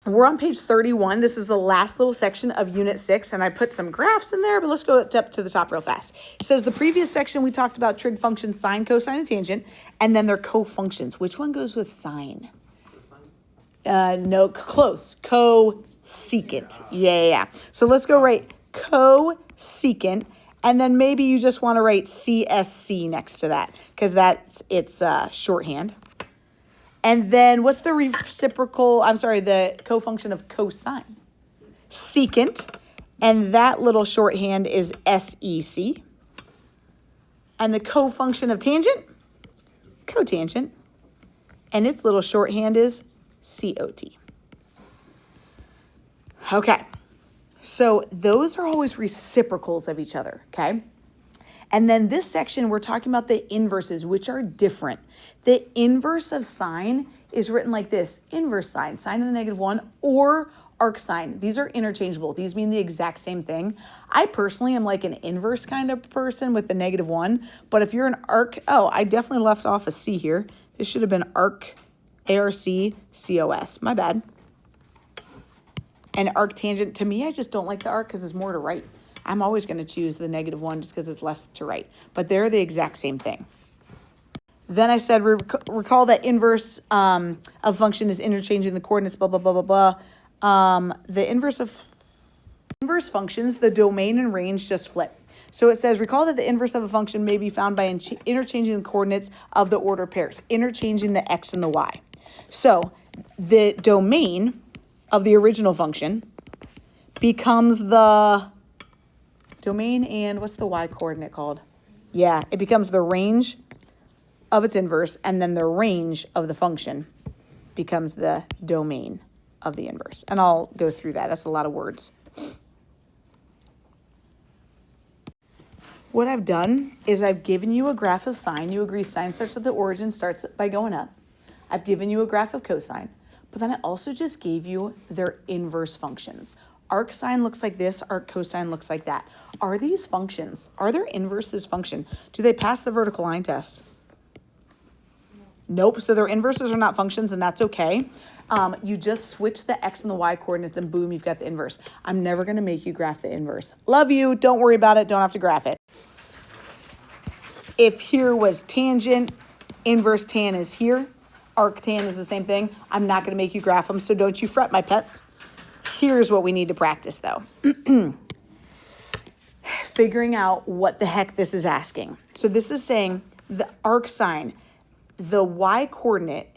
We're on page 31. This is the last little section of Unit 6, and I put some graphs in there, but let's go up to the top real fast. It says the previous section we talked about trig functions, sine, cosine, and tangent, and then their co-functions. Which one goes with sine? No, close. Cosecant. Yeah. So let's go write cosecant, and then maybe you just want to write CSC next to that, because it's shorthand. And then what's the the cofunction of cosine? Secant. And that little shorthand is SEC. And the cofunction of tangent? Cotangent. And its little shorthand is COT. Okay. So those are always reciprocals of each other, okay? And then this section, we're talking about the inverses, which are different. The inverse of sine is written like this: inverse sine, sine to the -1, or arc sine. These are interchangeable. These mean the exact same thing. I personally am like an inverse kind of person with the -1, but if you're an arc, I definitely left off a C here. This should have been arc, ARC, COS. My bad. And arc tangent, to me, I just don't like the arc because there's more to write. I'm always going to choose the -1 just because it's less to write. But they're the exact same thing. Then I said, recall that inverse of function is interchanging the coordinates, blah, blah, blah, blah, blah. The inverse of inverse functions, the domain and range just flip. So it says, recall that the inverse of a function may be found by interchanging the coordinates of the order pairs, interchanging the x and the y. So the domain of the original function becomes the domain, and what's the y coordinate called? Yeah, it becomes the range of its inverse, and then the range of the function becomes the domain of the inverse. And I'll go through that. That's a lot of words. What I've done is I've given you a graph of sine. You agree sine starts at the origin, starts by going up. I've given you a graph of cosine, but then I also just gave you their inverse functions. Arc sine looks like this, arc cosine looks like that. Are these functions, are their inverses function? Do they pass the vertical line test? Nope, so their inverses are not functions, and that's okay. You just switch the x and the y coordinates, and boom, you've got the inverse. I'm never going to make you graph the inverse. Love you, don't worry about it, don't have to graph it. If here was tangent, inverse tan is here. Arc tan is the same thing. I'm not going to make you graph them, so don't you fret, my pets. Here's what we need to practice, though. Figuring out what the heck this is asking. So this is saying the arc sine, the y coordinate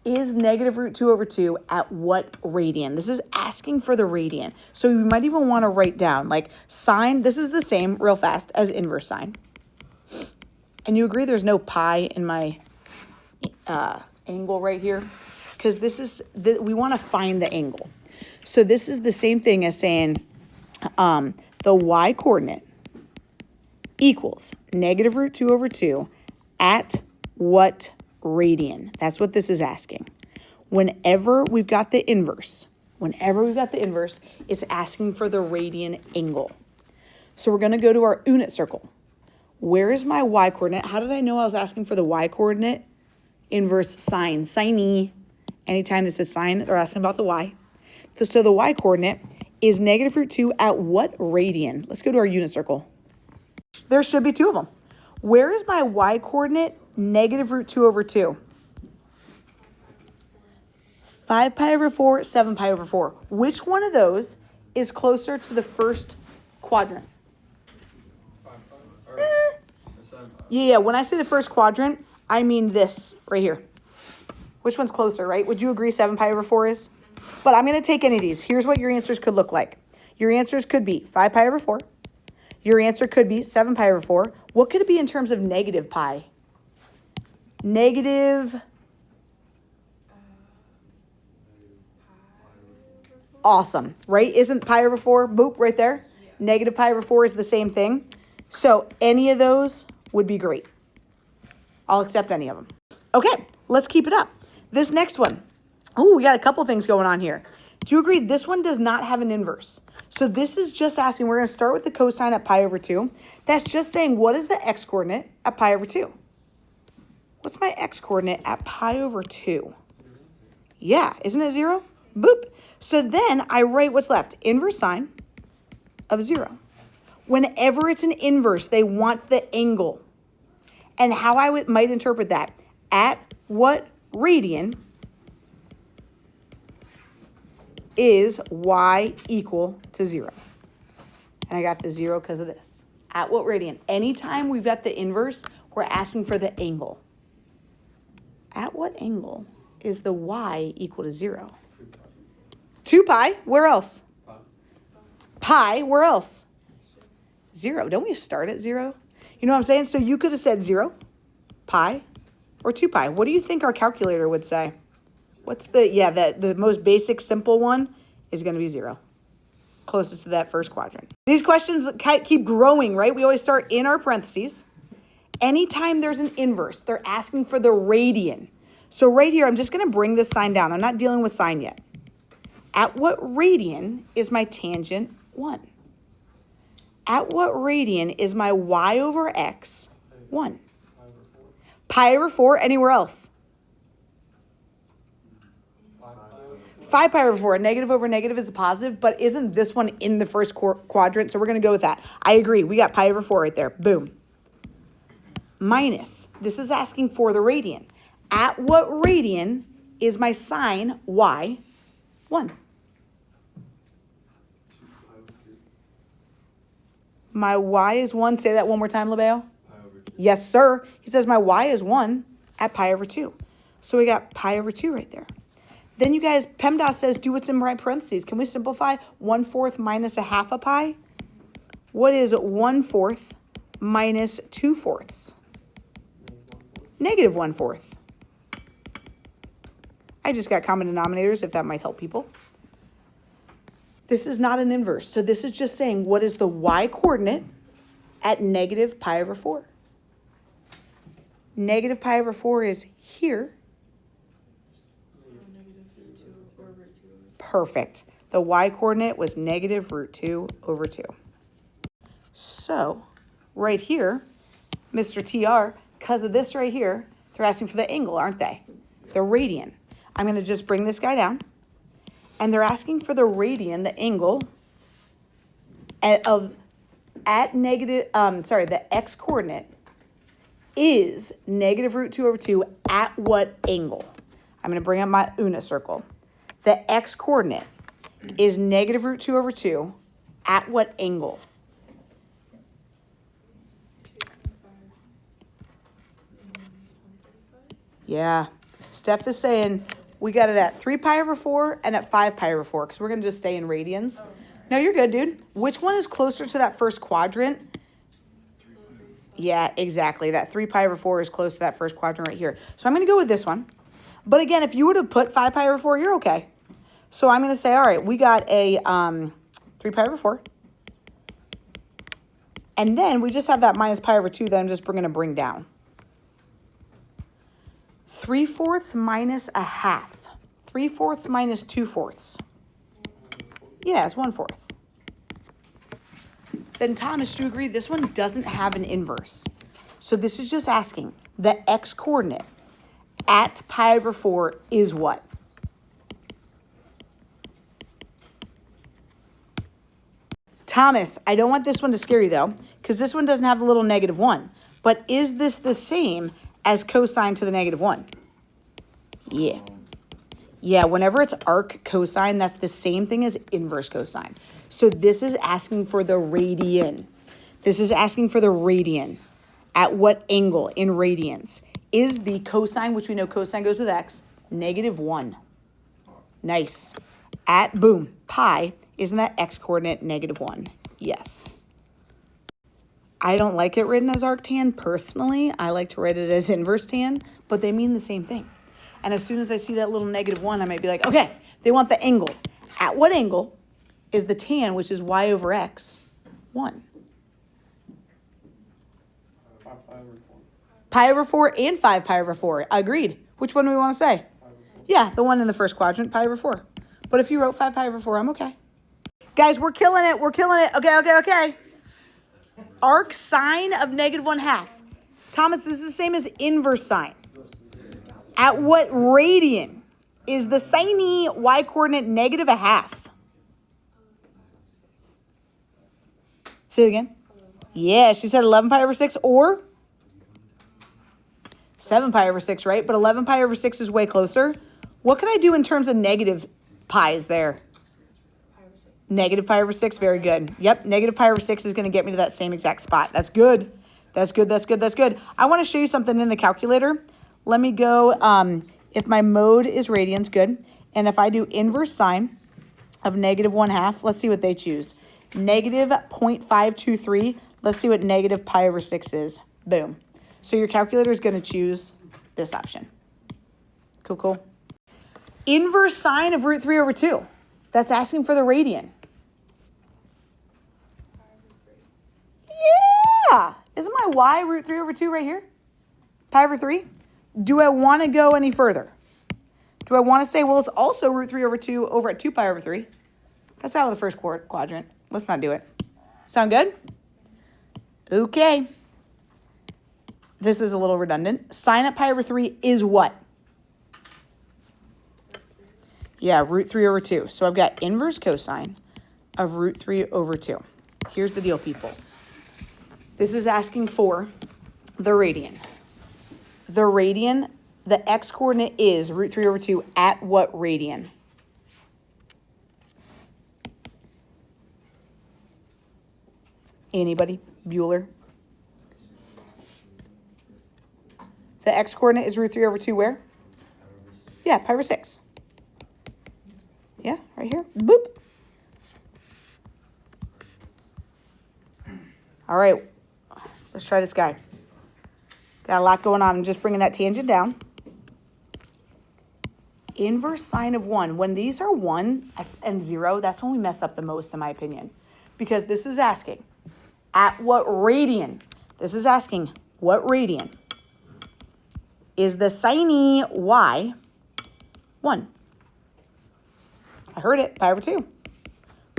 is -√2/2 at what radian? This is asking for the radian. So you might even want to write down, like, sine, this is the same, real fast, as inverse sine. And you agree there's no pi in my angle right here? Because we want to find the angle. So this is the same thing as saying the y coordinate equals -√2/2 at what radian? That's what this is asking. Whenever we've got the inverse, it's asking for the radian angle. So we're going to go to our unit circle. Where is my y coordinate? How did I know I was asking for the y coordinate? Inverse sine, sine. Anytime this is sine, they're asking about the y. So the y coordinate is -√2 at what radian? Let's go to our unit circle. There should be two of them. Where is my y coordinate? -√2/2. 5 pi over 4, 7 pi over 4. Which one of those is closer to the first quadrant? Yeah, when I say the first quadrant, I mean this right here. Which one's closer, right? Would you agree 7 pi over 4 is? But I'm going to take any of these. Here's what your answers could look like. Your answers could be 5 pi over 4. Your answer could be 7 pi over 4. What could it be in terms of negative pi? Negative. Awesome, right? Isn't pi over 4, boop, right there? Yeah. Negative pi over 4 is the same thing. So any of those would be great. I'll accept any of them. Okay, let's keep it up. This next one. Oh, we got a couple things going on here. Do you agree this one does not have an inverse? So this is just asking, we're going to start with the cosine at pi over 2. That's just saying, what is the x-coordinate at pi over 2? What's my x-coordinate at pi over 2? Yeah, isn't it 0? Boop. So then I write what's left. Inverse sine of 0. Whenever it's an inverse, they want the angle. And how I might interpret that. At what radian is y equal to 0? And I got the 0 because of this. At what radian? Anytime we've got the inverse, we're asking for the angle. At what angle is the y equal to 0? 2 pi. Where else? Pi. Where else? 0. Don't we start at 0? You know what I'm saying? So you could have said 0, pi, or 2 pi. What do you think our calculator would say? What's the most basic simple one is going to be 0. Closest to that first quadrant. These questions keep growing, right? We always start in our parentheses. Anytime there's an inverse, they're asking for the radian. So right here, I'm just going to bring this sign down. I'm not dealing with sine yet. At what radian is my tangent 1? At what radian is my y over x 1? Pi over 4, anywhere else? 5 pi over 4, negative over negative is a positive, but isn't this one in the first quadrant? So we're going to go with that. I agree. We got pi over 4 right there. Boom. Minus. This is asking for the radian. At what radian is my sine y 1? My y is 1. Say that one more time, Labeo. Yes, sir. He says my y is 1 at pi over 2. So we got pi over 2 right there. Then you guys, PEMDAS says do what's in my parentheses. Can we simplify? 1/4 minus a half a pi? What is 1/4 minus 2/4? Negative 1/4. I just got common denominators if that might help people. This is not an inverse. So this is just saying what is the y coordinate at negative pi over 4? Negative pi over 4 is here. Perfect. The y coordinate was negative root 2 over 2. So right here, Mr. TR, because of this right here, they're asking for the angle, aren't they? The radian. I'm going to just bring this guy down. And they're asking for the radian, the angle the x coordinate is negative root 2 over 2 at what angle? I'm going to bring up my UNA circle. The x coordinate is negative root 2 over 2 at what angle? Yeah. Steph is saying we got it at 3 pi over 4 and at 5 pi over 4 because we're going to just stay in radians. No, you're good, dude. Which one is closer to that first quadrant? Yeah, exactly. That 3 pi over 4 is close to that first quadrant right here. So I'm going to go with this one. But again, if you would have put 5 pi over 4, you're okay. So I'm going to say, all right, we got a 3 pi over 4. And then we just have that minus pi over 2 that I'm just going to bring down. 3/4 minus a half. 3/4 minus 2/4. Yeah, it's 1/4. Then Thomas, do you agree this one doesn't have an inverse? So this is just asking the x coordinate at pi over 4 is what? Thomas, I don't want this one to scare you though, because this one doesn't have the little negative 1. But is this the same as cosine to the negative 1? Yeah. Yeah, whenever it's arc cosine, that's the same thing as inverse cosine. So this is asking for the radian. This is asking for the radian. At what angle in radians? Is the cosine, which we know cosine goes with x, negative 1? Nice. At, boom, pi, isn't that x coordinate negative 1? Yes. I don't like it written as arctan personally. I like to write it as inverse tan, but they mean the same thing. And as soon as I see that little negative 1, I might be like, okay, they want the angle. At what angle is the tan, which is y over x, 1? Pi over 4 and 5 pi over 4. Agreed. Which one do we want to say? Yeah, the one in the first quadrant, pi over 4. But if you wrote 5 pi over 4, I'm okay. Guys, we're killing it. We're killing it. Okay. Arc sine of negative 1/2. Thomas, this is the same as inverse sine. At what radian Is the sine y-coordinate negative a half? Say it again. Yeah, she said 11 pi over 6 or 7 pi over 6, right? But 11 pi over 6 is way closer. What can I do in terms of negative pi's there? Negative pi over 6, very good. Yep, negative pi over 6 is going to get me to that same exact spot. That's good. That's good, that's good, that's good. I want to show you something in the calculator. Let me go, if my mode is radians, good. And if I do inverse sine of negative 1/2, let's see what they choose. Negative 0.523, let's see what negative pi over 6 is. Boom. So your calculator is going to choose this option. Cool, cool. Inverse sine of root 3 over 2. That's asking for the radian. Yeah. Isn't my y root 3 over 2 right here? Pi over 3? Do I want to go any further? Do I want to say, well, it's also root 3 over 2 over at 2 pi over 3? That's out of the first quadrant. Let's not do it. Sound good? Okay. This is a little redundant. Sine at pi over 3 is what? Yeah, root 3 over 2. So I've got inverse cosine of root 3 over 2. Here's the deal, people. This is asking for the radian. The radian, the x-coordinate is root 3 over 2 at what radian? Anybody? Bueller? The x-coordinate is root 3 over 2 where? Yeah, pi over 6. Yeah, right here. Boop. All right. Let's try this guy. Got a lot going on. I'm just bringing that tangent down. Inverse sine of 1. When these are 1 and 0, that's when we mess up the most, in my opinion. Because this is asking, at what radian? This is asking, what radian is the sine y 1? I heard it, pi over 2.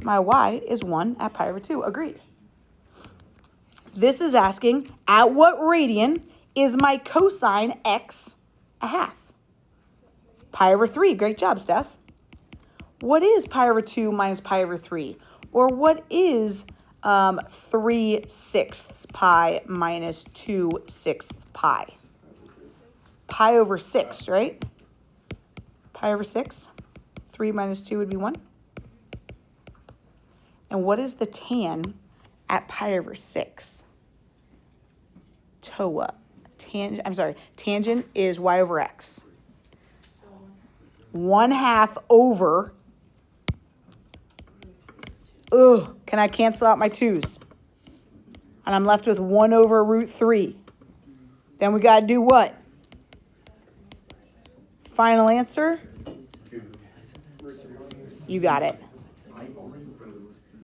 My y is 1 at pi over 2. Agreed. This is asking, at what radian is my cosine x a half? Pi over 3. Great job, Steph. What is pi over 2 minus pi over 3? Or what is 3/6 pi minus 2/6 pi? Pi over 6, right? Pi over 6. 3 minus 2 would be 1. And what is the tan at pi over 6? TOA. Tangent is y over x. 1/2 over. Can I cancel out my 2's? And I'm left with 1 over root 3. Then we got to do what? Final answer? You got it.